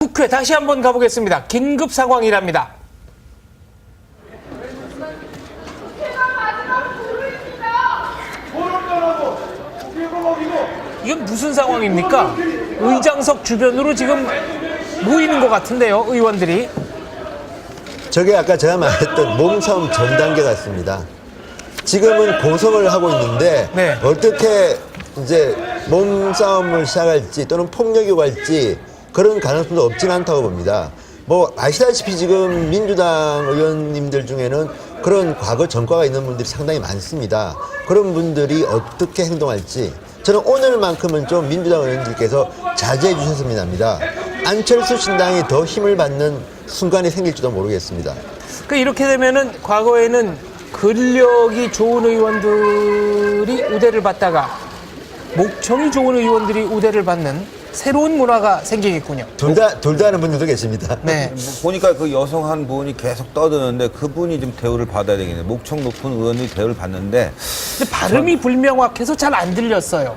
국회 다시 한번 가보겠습니다. 긴급 상황이랍니다. 이건 무슨 상황입니까? 의장석 주변으로 지금 모이는 것 같은데요, 의원들이. 저게 아까 제가 말했던 몸싸움 전 단계 같습니다. 지금은 고성을 하고 있는데 네. 어떻게 이제 몸싸움을 시작할지 또는 폭력이 갈지 그런 가능성도 없진 않다고 봅니다. 뭐 아시다시피 지금 민주당 의원님들 중에는 그런 과거 전과가 있는 분들이 상당히 많습니다. 그런 분들이 어떻게 행동할지 저는 오늘만큼은 좀 민주당 의원들께서 자제해 주셨으면 합니다. 안철수 신당이 더 힘을 받는 순간이 생길지도 모르겠습니다. 그 이렇게 되면은 과거에는 근력이 좋은 의원들이 우대를 받다가 목청이 좋은 의원들이 우대를 받는 새로운 문화가 생기겠군요. 둘 다 하는 분들도 계십니다. 네. 보니까 그 여성 한 분이 계속 떠드는데 그분이 좀 대우를 받아야 되겠네요. 목청 높은 의원이 대우를 받는데 근데 발음이 불명확해서 잘 안 들렸어요.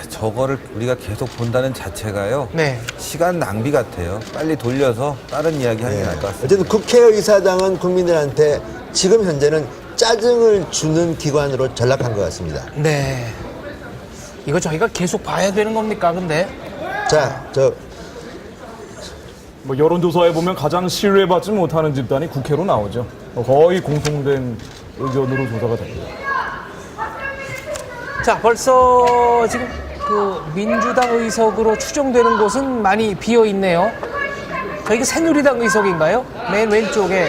저거를 우리가 계속 본다는 자체가요. 네. 시간 낭비 같아요. 빨리 돌려서 다른 이야기 하는 게 나을 것 같습니다. 어쨌든 국회의사당은 국민들한테 지금 현재는 짜증을 주는 기관으로 전락한 것 같습니다. 네. 이거 저희가 계속 봐야 되는 겁니까, 근데? 자, 뭐 여론조사에 보면 가장 신뢰받지 못하는 집단이 국회로 나오죠. 거의 공통된 의견으로 조사가 됩니다. 자, 벌써 지금 그 민주당 의석으로 추정되는 곳은 많이 비어 있네요. 저희가 새누리당 의석인가요? 맨 왼쪽에.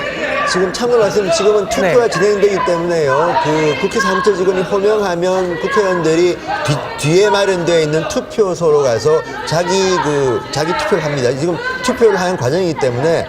지금 참고로 말씀 지금은 투표가 진행되기 때문에요. 그 국회 사무처직원이 호명하면 국회의원들이 뒤에 마련되어 있는 투표소로 가서 자기 투표를 합니다. 지금 투표를 하는 과정이기 때문에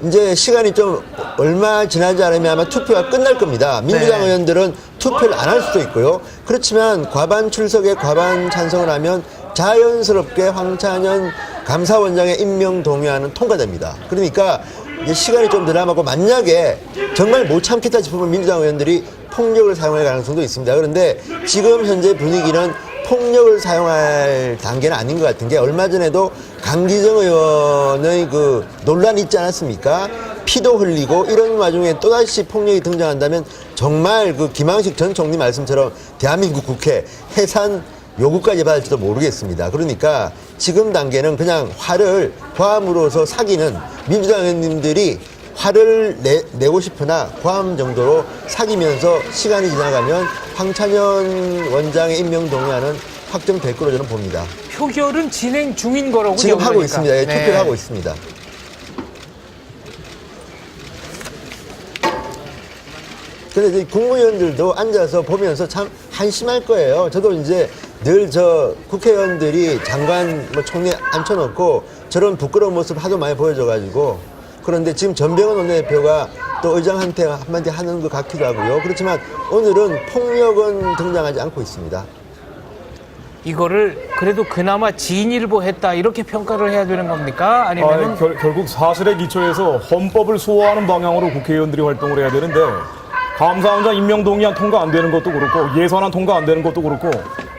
이제 시간이 좀 얼마 지나지 않으면 아마 투표가 끝날 겁니다. 민주당 네. 의원들은 투표를 안 할 수도 있고요. 그렇지만 과반 출석에 과반 찬성을 하면 자연스럽게 황찬현 감사원장의 임명 동의안은 통과됩니다. 그러니까 이제 시간이 좀 더 남았고 만약에 정말 못 참겠다 싶으면 민주당 의원들이 폭력을 사용할 가능성도 있습니다. 그런데 지금 현재 분위기는 폭력을 사용할 단계는 아닌 것 같은 게 얼마 전에도 강기정 의원의 그 논란이 있지 않았습니까? 피도 흘리고 이런 와중에 또다시 폭력이 등장한다면 정말 그 김황식 전 총리 말씀처럼 대한민국 국회 해산 요구까지 받을지도 모르겠습니다. 그러니까 지금 단계는 그냥 화를 과함으로서 사귀는 민주당 의원님들이 화를 내고 싶으나 과함 정도로 사귀면서 시간이 지나가면 황찬현 원장의 임명 동의안은 확정될 거로 저는 봅니다. 표결은 진행 중인 거라고 지금 하고 그러니까. 있습니다. 예, 네. 투표를 하고 있습니다. 근데 이제 국무위원들도 앉아서 보면서 참 한심할 거예요. 저도 이제 늘 국회의원들이 장관 총리 앉혀놓고 저런 부끄러운 모습 하도 많이 보여줘가지고 그런데 지금 전병헌 원내대표가 또 의장한테 한마디 하는 것 같기도 하고요. 그렇지만 오늘은 폭력은 등장하지 않고 있습니다. 이거를 그래도 그나마 진일보 했다 이렇게 평가를 해야 되는 겁니까? 아니면은 결국 사실에 기초해서 헌법을 수호하는 방향으로 국회의원들이 활동을 해야 되는데 감사원장 임명동의안 통과 안 되는 것도 그렇고 예산안 통과 안 되는 것도 그렇고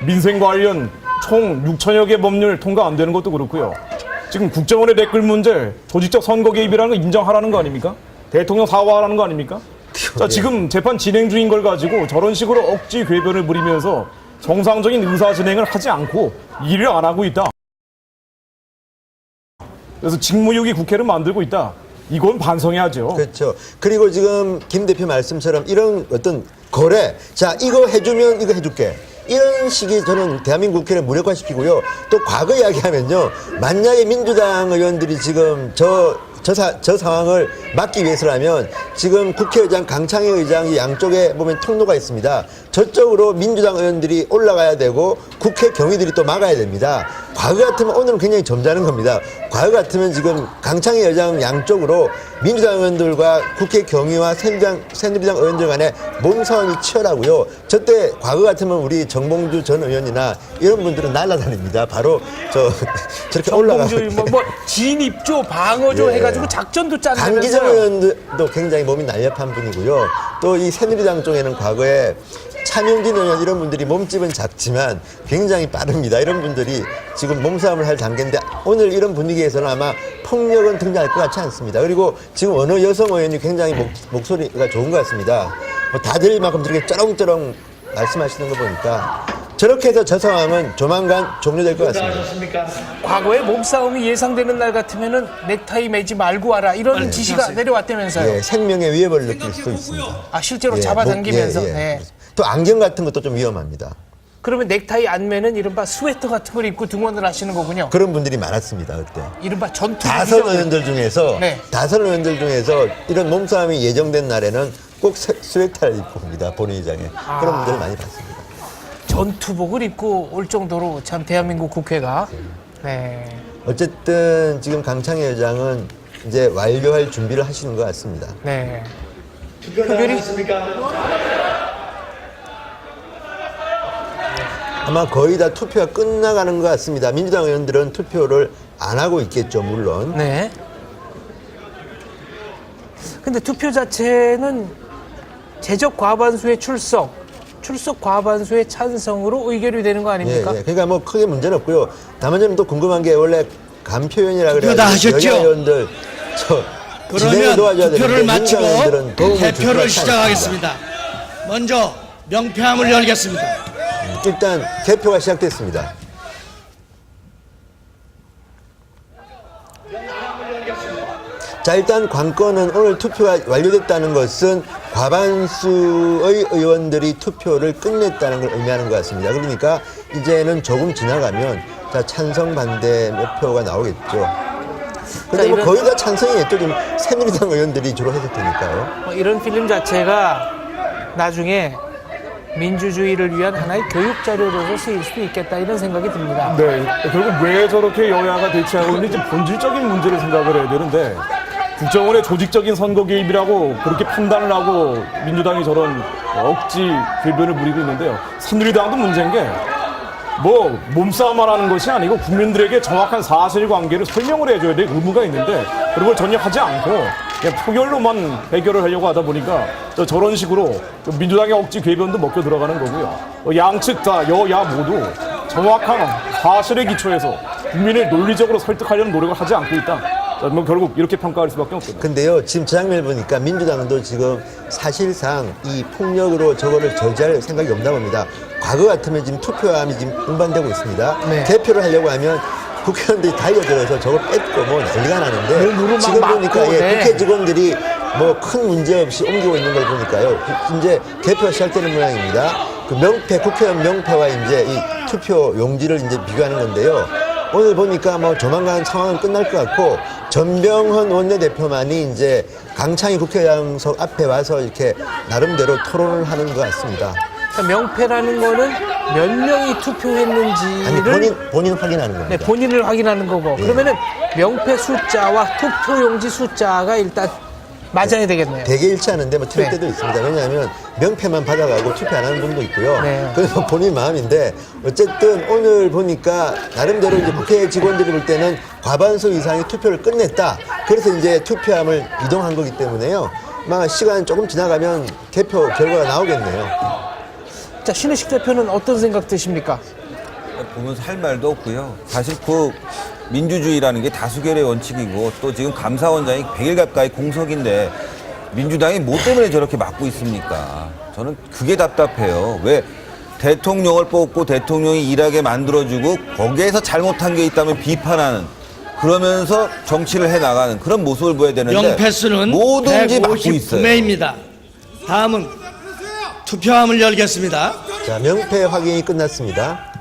민생 관련 총 6천여 개 법률 통과 안 되는 것도 그렇고요. 지금 국정원의 댓글 문제, 조직적 선거 개입이라는 거 인정하라는 거 아닙니까? 대통령 사과하라는 거 아닙니까? 자, 지금 재판 진행 중인 걸 가지고 저런 식으로 억지 궤변을 부리면서 정상적인 의사 진행을 하지 않고 일을 안 하고 있다. 그래서 직무유기 국회를 만들고 있다. 이건 반성해야죠. 그렇죠. 그리고 지금 김 대표 말씀처럼 이런 어떤 거래, 자 이거 해주면 이거 해줄게. 이런 식이 저는 대한민국 국회를 무력화시키고요. 또 과거 이야기하면요. 만약에 민주당 의원들이 지금 저 상황을 막기 위해서라면 지금 국회의장 강창희 의장이 양쪽에 보면 통로가 있습니다. 저쪽으로 민주당 의원들이 올라가야 되고 국회 경위들이 또 막아야 됩니다. 과거 같으면 오늘은 굉장히 점잖은 겁니다. 과거 같으면 지금 강창희 의장 양쪽으로 민주당 의원들과 국회 경위와 새누리당 의원들 간에 몸싸움이 치열하고요. 저때 과거 같으면 우리 정봉주 전 의원이나 이런 분들은 날아다닙니다. 바로 저렇게 올라가고 뭐 진입조, 방어조 예. 해가지고 작전도 짠다면서요. 강기정 의원도 굉장히 몸이 날렵한 분이고요. 또 이 새누리당 쪽에는 과거에 차명진 의원 이런 분들이 몸집은 작지만 굉장히 빠릅니다. 이런 분들이 지금 몸싸움을 할 단계인데 오늘 이런 분위기에서는 아마 폭력은 등장할 것 같지 않습니다. 그리고 지금 어느 여성 의원이 굉장히 목소리가 좋은 것 같습니다. 뭐 다들 이만큼 저렇게 쩌렁쩌렁 말씀하시는 거 보니까 저렇게 해서 저 상황은 조만간 종료될 것 같습니다. 과거에 몸싸움이 예상되는 날 같으면은 넥타이 매지 말고 와라 이런 지시가 내려왔다면서요. 예, 생명의 위협을 느낄 수도 있습니다. 아 실제로 예, 잡아당기면서. 예, 예. 네. 또 안경 같은 것도 좀 위험합니다. 그러면 넥타이 안 매는 이른바 스웨터 같은 걸 입고 등원을 하시는 거군요. 그런 분들이 많았습니다 그때. 이른바 전투. 다선 의원들 중에서 네. 이런 몸싸움이 예정된 날에는 꼭 스웨터를 입고 옵니다. 본회의장에. 그런 분들을 많이 봤습니다. 전투복을 입고 올 정도로 참 대한민국 국회가. 네. 어쨌든 지금 강창희 의장은 이제 완료할 준비를 하시는 것 같습니다. 네. 표결이 아마 거의 다 투표가 끝나가는 것 같습니다. 민주당 의원들은 투표를 안 하고 있겠죠, 물론. 네. 근데 투표 자체는 제적 과반수의 출석 과반수의 찬성으로 의결이 되는 거 아닙니까? 예, 예. 그러니까 뭐 크게 문제는 없고요. 다만 저는 또 궁금한 게 원래 간표위원이라 투표 다 그래가지고 하셨죠? 여야 의원들 진행을 도와줘야 그러면 투표를 되는데 민주당 의원들은 마치고 도움을 줄 개표를 것 같지 시작하겠습니다. 먼저 명패함을 열겠습니다. 않습니다. 일단 개표가 시작됐습니다. 자, 일단 관건은 오늘 투표가 완료됐다는 것은 과반수의 의원들이 투표를 끝냈다는 걸 의미하는 것 같습니다. 그러니까 이제는 조금 지나가면 자, 찬성 반대 몇 표가 나오겠죠. 근데 뭐 거의 다 찬성이겠죠. 지금 새누리당 의원들이 주로 해서 되니까요. 이런 필름 자체가 나중에 민주주의를 위한 하나의 교육 자료로서 쓰일 수도 있겠다 이런 생각이 듭니다. 네, 결국 왜 저렇게 여야가 대치하고 있는지 본질적인 문제를 생각을 해야 되는데 국정원의 조직적인 선거 개입이라고 그렇게 판단을 하고 민주당이 저런 억지 궤변을 부리고 있는데요. 새누리당도 문제인 게 뭐 몸싸움만 하는 것이 아니고 국민들에게 정확한 사실관계를 설명을 해줘야 될 의무가 있는데 그런 걸 전혀 하지 않고 그냥 표결로만 해결을 하려고 하다 보니까 저런 식으로 민주당의 억지 궤변도 먹혀 들어가는 거고요. 양측 다 여야 모두 정확한 사실에 기초해서 국민을 논리적으로 설득하려는 노력을 하지 않고 있다. 뭐 결국 이렇게 평가할 수밖에 없거든요. 근데요, 지금 저 장면을 보니까 민주당도 지금 사실상 이 폭력으로 저거를 저지할 생각이 없나 봅니다. 과거 같으면 지금 투표함이 지금 운반되고 있습니다. 네. 개표를 하려고 하면 국회의원들이 달려들어서 저걸 뺏고 뭐 난리가 나는데 몸으로 막 지금 막고, 보니까 네. 국회 직원들이 뭐 큰 문제 없이 옮기고 있는 걸 보니까요. 이제 개표가 시작되는 모양입니다. 그 명패, 국회의원 명패와 이제 이 투표 용지를 이제 비교하는 건데요. 오늘 보니까 뭐 조만간 상황은 끝날 것 같고 전병헌 원내대표만이 이제 강창희 국회의장석 앞에 와서 이렇게 나름대로 토론을 하는 것 같습니다. 그러니까 명패라는 거는 몇 명이 투표했는지를 아니 본인 확인하는 겁니다. 네, 본인을 확인하는 거고 그러면은 명패 숫자와 투표용지 숫자가 일단 맞아야 되겠네요. 되게 일치하는데 뭐 틀릴 네. 때도 있습니다. 왜냐하면 명패만 받아가고 투표 안 하는 분도 있고요. 네. 그래서 본인 마음인데 어쨌든 오늘 보니까 나름대로 이제 국회 직원들이 볼 때는 과반수 이상이 투표를 끝냈다. 그래서 이제 투표함을 이동한 거기 때문에요. 아마 시간 조금 지나가면 개표 결과가 나오겠네요. 자, 신의식 대표는 어떤 생각 드십니까? 보면서 할 말도 없고요. 사실 그 민주주의라는 게 다수결의 원칙이고 또 지금 감사원장이 100일 가까이 공석인데 민주당이 뭐 때문에 저렇게 막고 있습니까? 저는 그게 답답해요. 왜 대통령을 뽑고 대통령이 일하게 만들어주고 거기에서 잘못한 게 있다면 비판하는 그러면서 정치를 해나가는 그런 모습을 보여야 되는데 명패수는 뭐든지 막고 있어요. 159명입니다. 다음은 투표함을 열겠습니다. 자, 명패 확인이 끝났습니다.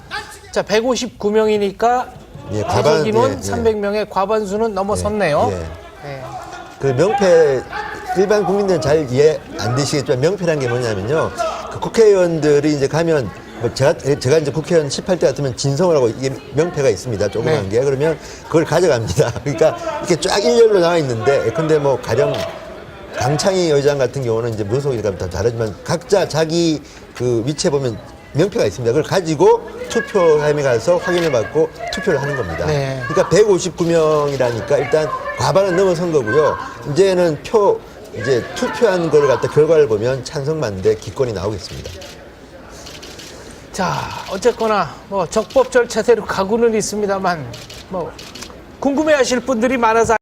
자, 159명이니까 예, 과반 인원 예, 예. 300명의 과반수는 넘어섰네요. 예. 네. 그 명패 일반 국민들은 잘 이해 안 되시겠지만 명패라는 게 뭐냐면요. 그 국회의원들이 이제 가면 뭐 제가 이제 국회의원 18대 같으면 진성을 하고 이게 명패가 있습니다. 조그만 네. 게. 그러면 그걸 가져갑니다. 그러니까 이렇게 쫙 일렬로 나와 있는데 근데 뭐 가령 강창희 의장 같은 경우는 이제 무소속이니까 다 다르지만 각자 자기 그 위치에 보면 명패가 있습니다. 그걸 가지고 투표함에 가서 확인을 받고 투표를 하는 겁니다. 네. 그러니까 159명이라니까 일단 과반은 넘어선 거고요. 이제는 투표한 걸 갖다 결과를 보면 찬성 반대 기권이 나오겠습니다. 자, 어쨌거나 뭐 적법 절차대로 가고는 있습니다만 뭐 궁금해하실 분들이 많아서